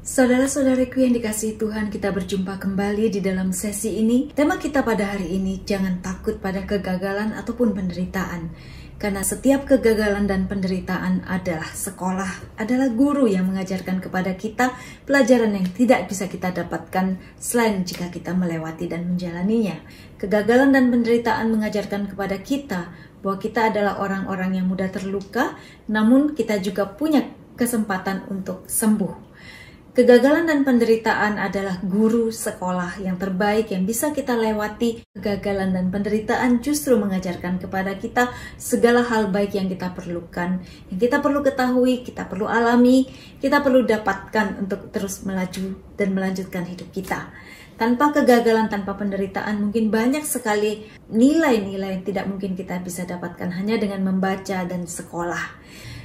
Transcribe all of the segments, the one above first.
Saudara-saudariku yang dikasihi Tuhan, kita berjumpa kembali di dalam sesi ini. Tema kita pada hari ini, jangan takut pada kegagalan ataupun penderitaan. Karena setiap kegagalan dan penderitaan adalah sekolah, adalah guru yang mengajarkan kepada kita pelajaran yang tidak bisa kita dapatkan selain jika kita melewati dan menjalaninya. Kegagalan dan penderitaan mengajarkan kepada kita bahwa kita adalah orang-orang yang mudah terluka, namun kita juga punya kesempatan untuk sembuh. Kegagalan dan penderitaan adalah guru sekolah yang terbaik yang bisa kita lewati. Kegagalan dan penderitaan justru mengajarkan kepada kita segala hal baik yang kita perlukan, yang kita perlu ketahui, kita perlu alami, kita perlu dapatkan untuk terus melaju dan melanjutkan hidup kita. Tanpa kegagalan, tanpa penderitaan, mungkin banyak sekali nilai-nilai yang tidak mungkin kita bisa dapatkan hanya dengan membaca dan sekolah.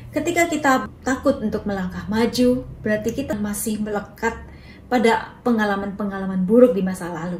Ketika kita takut untuk melangkah maju, berarti kita masih melekat pada pengalaman-pengalaman buruk di masa lalu.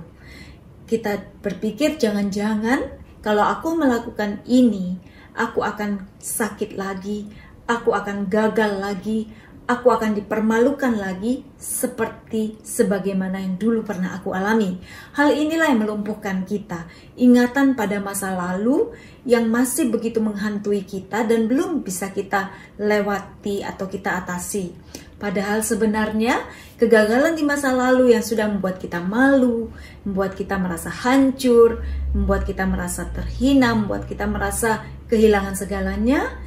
Kita berpikir jangan-jangan kalau aku melakukan ini, aku akan sakit lagi, aku akan gagal lagi, aku akan dipermalukan lagi seperti sebagaimana yang dulu pernah aku alami. Hal inilah yang melumpuhkan kita. Ingatan pada masa lalu yang masih begitu menghantui kita dan belum bisa kita lewati atau kita atasi. Padahal sebenarnya kegagalan di masa lalu yang sudah membuat kita malu, membuat kita merasa hancur, membuat kita merasa terhina, membuat kita merasa kehilangan segalanya,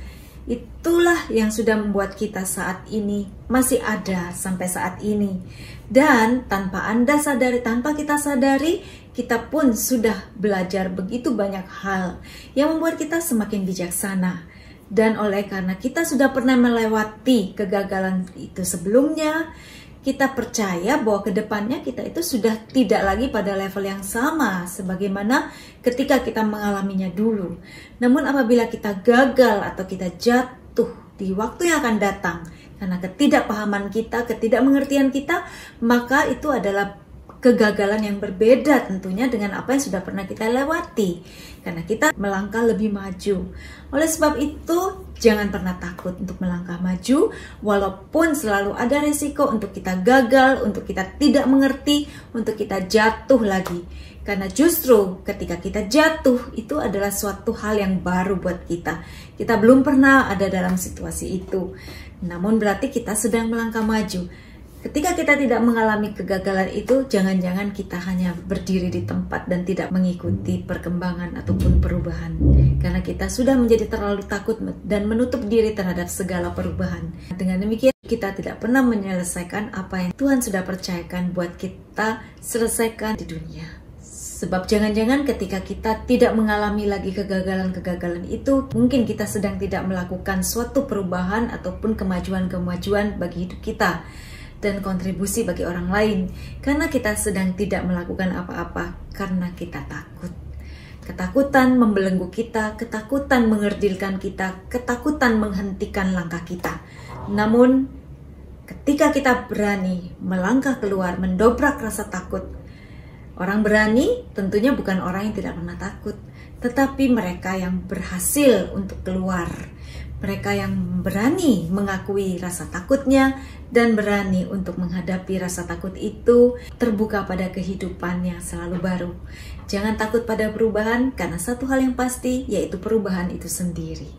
itulah yang sudah membuat kita saat ini masih ada sampai saat ini. Dan tanpa Anda sadari, tanpa kita sadari, kita pun sudah belajar begitu banyak hal yang membuat kita semakin bijaksana. Dan oleh karena kita sudah pernah melewati kegagalan itu sebelumnya, kita percaya bahwa kedepannya kita itu sudah tidak lagi pada level yang sama sebagaimana ketika kita mengalaminya dulu. Namun apabila kita gagal atau kita jatuh di waktu yang akan datang karena ketidakpahaman kita, ketidakmengertian kita, maka itu adalah kegagalan yang berbeda tentunya dengan apa yang sudah pernah kita lewati. Karena kita melangkah lebih maju. Oleh sebab itu, jangan pernah takut untuk melangkah maju, walaupun selalu ada resiko untuk kita gagal, untuk kita tidak mengerti, untuk kita jatuh lagi. Karena justru ketika kita jatuh, itu adalah suatu hal yang baru buat kita. Kita belum pernah ada dalam situasi itu. Namun berarti kita sedang melangkah maju. Ketika kita tidak mengalami kegagalan itu, jangan-jangan kita hanya berdiri di tempat dan tidak mengikuti perkembangan ataupun perubahan. Karena kita sudah menjadi terlalu takut dan menutup diri terhadap segala perubahan. Dengan demikian, kita tidak pernah menyelesaikan apa yang Tuhan sudah percayakan buat kita selesaikan di dunia. Sebab jangan-jangan ketika kita tidak mengalami lagi kegagalan-kegagalan itu, mungkin kita sedang tidak melakukan suatu perubahan ataupun kemajuan-kemajuan bagi hidup kita dan kontribusi bagi orang lain, karena kita sedang tidak melakukan apa-apa karena kita takut. Ketakutan membelenggu kita, ketakutan mengerdilkan kita, ketakutan menghentikan langkah kita. Namun ketika kita berani melangkah keluar, mendobrak rasa takut, orang berani tentunya bukan orang yang tidak pernah takut, tetapi mereka yang berhasil untuk keluar. Mereka yang berani mengakui rasa takutnya dan berani untuk menghadapi rasa takut itu, terbuka pada kehidupan yang selalu baru. Jangan takut pada perubahan, karena satu hal yang pasti, yaitu perubahan itu sendiri.